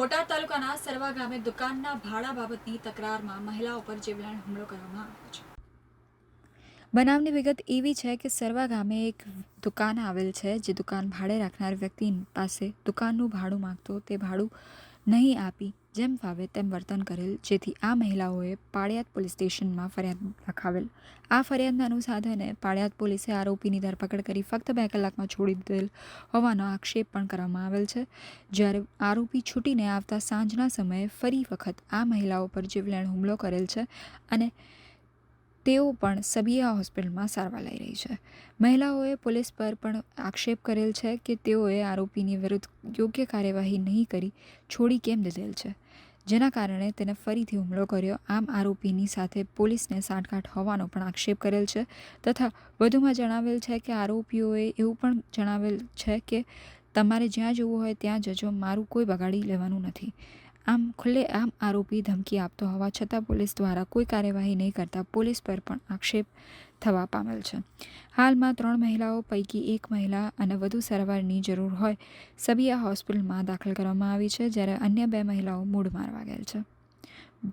બોટાદ તાલુકાના સરવા ગામે દુકાનના ભાડા બાબતની તકરારમાં મહિલાઓ પર જીવલેણ હુમલો કરવામાં આવ્યો છે। બનાવની વિગત એવી છે કે સરવા ગામે એક દુકાન આવેલ છે, જે દુકાન ભાડે રાખનાર વ્યક્તિ પાસે દુકાનનું ભાડું માંગતો તે ભાડું નહીં આપી જેમ ફાવે તેમ વર્તન કરેલ, જેથી આ મહિલાઓએ પાળિયાદ પોલીસ સ્ટેશનમાં ફરિયાદ લખાવેલ। આ ફરિયાદના અનુસાધને પાળિયાદ પોલીસે આરોપીની ધરપકડ કરી ફક્ત 2 કલાકમાં છોડી દીધેલ હોવાનો આક્ષેપ પણ કરવામાં આવેલ છે। જ્યારે આરોપી છૂટીને આવતા સાંજના સમયે ફરી વખત આ મહિલાઓ પર જીવલેણ હુમલો કરેલ છે અને તેઓ પણ સબિયા હોસ્પિટલમાં સારવાર લઈ રહી છે। મહિલાઓએ પોલીસ પર પણ આક્ષેપ કરેલ છે કે તેઓએ આરોપીની વિરુદ્ધ યોગ્ય કાર્યવાહી નહીં કરી છોડી કેમ દીધેલ છે, જેના કારણે તેને ફરીથી હુમલો કર્યો। આમ આરોપીની સાથે પોલીસને સાંઠગાંઠ હોવાનો પણ આક્ષેપ કરેલ છે તથા વધુમાં જણાવેલ છે કે આરોપીઓએ એવું પણ જણાવેલ છે કે તમારે જ્યાં જવું હોય ત્યાં જજો, મારું કોઈ બગાડી લેવાનું નથી। આમ ખુલ્લેઆમ આરોપી ધમકી આપતો હોવા છતાં પોલીસ દ્વારા કોઈ કાર્યવાહી નહીં કરતા પોલીસ પર પણ આક્ષેપ થવા પામેલ છે। હાલમાં 3 મહિલાઓ પૈકી એક મહિલા અને વધુ સારવારની જરૂર હોય સબિયા હોસ્પિટલમાં દાખલ કરવામાં આવી છે, જ્યારે અન્ય 2 મહિલાઓ મૂળ માર વાગેલ છે।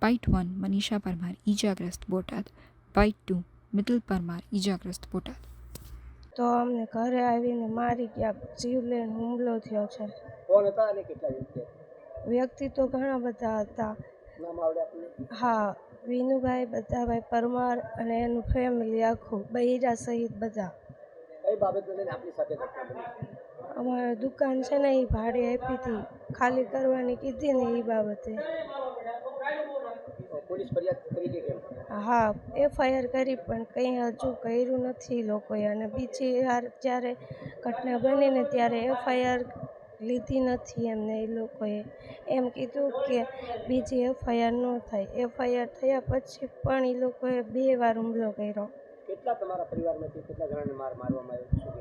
બાઇટ 1 મનીષા પરમાર ઈજાગ્રસ્ત બોટાદ। બાઇટ 2 મિતુલ પરમાર ઈજાગ્રસ્ત બોટાદ। તો અમને ઘરે આવીને મારી ગયા, જીવલેણ હુમલો થયો છે। કોણ હતા અને કેટલા વ્યક્તિ? વ્યક્તિ તો ઘણા બધા હતા। નામ આવડે આપને? હા, વિનુભાઈ, બધાભાઈ પરમાર અને એનું ફેમિલી આખું, બૈરા સહિત બધા। કઈ બાબતને લઈને આપની સાથે ઘટના બની? અમારે દુકાન છે ને, એ ભાડે આપી હતી, ખાલી કરવાની કીધી ને એ બાબતે। પોલીસ ફરિયાદ કરી કે કેમ? હા, FIR કરી પણ કંઈ હજુ કર્યું નથી લોકોએ, અને બીજી વાર જ્યારે ઘટના બનીને ત્યારે FIR લીધી નથી એમને। એ લોકોએ એમ કીધું કે બીજી FIR ન થાય। FIR થયા પછી પણ એ લોકોએ 2 વાર હુમલો કર્યો। કેટલા તમારા પરિવારમાંથી કેટલા જણાને મારવામાં આવ્યો?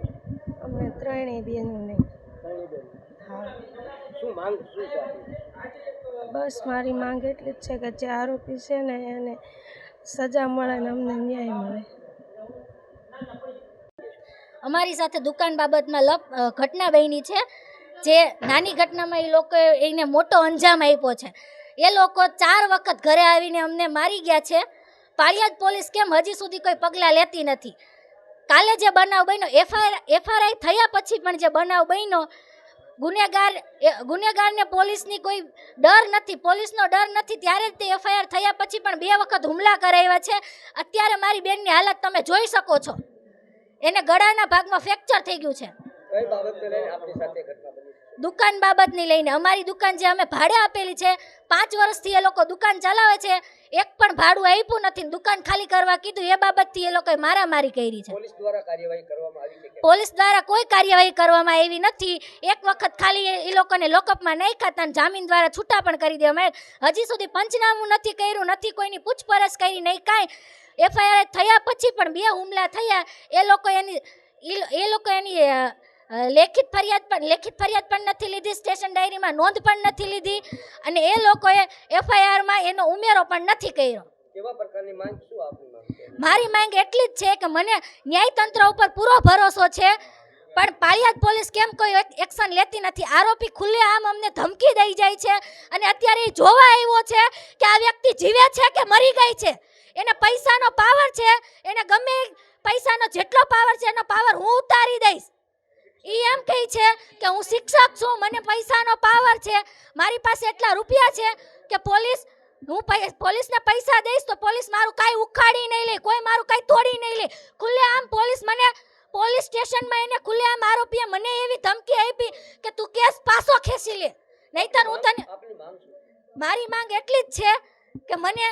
અમને 3 બહેનોને। ત્રણેય બેન? હા। શું માંગ શું છે આપની? બસ મારી માંગ એટલી જ છે કે જે આરોપી છે ને એને સજા મળે ને અમને ન્યાય મળે। અમારી સાથે દુકાન બાબતમાં ઘટના બની છે, જે નાની ઘટનામાં એ લોકોએ એને મોટો અંજામ આપ્યો છે। એ લોકો 4 વખત ઘરે આવીને અમને મારી ગયા છે। પાળિયાદ પોલીસ કેમ હજી સુધી કોઈ પગલાં લેતી નથી? કાલે જે બનાવ બન્યો, FIR થયા પછી પણ જે બનાવ બન્યો, ગુનેગારને પોલીસની કોઈ ડર નથી, પોલીસનો ડર નથી, ત્યારે જ તે FIR થયા પછી પણ 2 વખત હુમલા કરાવ્યા છે। અત્યારે મારી બેનની હાલત તમે જોઈ શકો છો, એને ગળાના ભાગમાં ફ્રેક્ચર થઈ ગયું છે। કઈ બાબતને લઈને આપની સાથે ઘટના બની? દુકાન બાબતની લઈને અમારી દુકાન જે અમે ભાડે આપેલી છે, 5 વર્ષથી એ લોકો દુકાન ચલાવે છે, એક પણ ભાડું આપ્યું નથી, દુકાન ખાલી કરવા કીધું, એ બાબતથી એ લોકોએ મારામારી કરી છે। પોલીસ દ્વારા કાર્યવાહી કરવામાં આવી છે કે? પોલીસ દ્વારા કોઈ કાર્યવાહી કરવામાં આવી નથી। એક વખત ખાલી એ લોકોને લોકઅપમાં નાખ્યા હતા, જામીન દ્વારા છૂટા પણ કરી દેવામાં આવ્યા। હજી સુધી પંચનામું નથી કર્યું, નથી કોઈની પૂછપરછ કરી, નહીં કાંઈ। FIR થયા પછી પણ 2 હુમલા થયા। એ લોકો એની લેખિત ફરિયાદ પણ નથી લીધી, સ્ટેશન ડાયરીમાં નોંધ પણ નથી લીધી, અને એ લોકોએ FIRમાં એનો ઉમેરો પણ નથી કર્યો। કેવા પ્રકારની માંગ શું આપની માંગ છે? મારી માંગ એટલી જ છે કે મને ન્યાયતંત્ર ઉપર પૂરો ભરોસો છે, પણ પાળિયાદ પોલીસ કેમ કોઈ એક્શન લેતી નથી? આરોપી ખુલ્લેઆમ અમને ધમકી દઈ જાય છે, અને અત્યારે એ જોવા આવ્યો છે કે આ વ્યક્તિ જીવે છે કે મરી ગઈ છે। એને પૈસાનો પાવર છે, એને ગમે પૈસાનો જેટલો પાવર છે એનો પાવર હું ઉતારી દઈશ। એ એમ કહે છે કે હું શિક્ષક છું, મને પૈસાનો પાવર છે, મારી પાસે એટલા રૂપિયા છે કે હું પોલીસને પૈસા દઈશ તો પોલીસ મારું કાંઈ ઉખાડી નહીં લે, કોઈ મારું કાંઈ તોડી નહીં લે। ખુલ્લેઆમ પોલીસ સ્ટેશનમાં એને ખુલ્લેઆમ આરોપીએ મને એવી ધમકી આપી કે તું કેસ પાછો ખેંચી લે, નહીંતર હું તને। આપની માંગ શું? મારી માંગ એટલી જ છે કે મને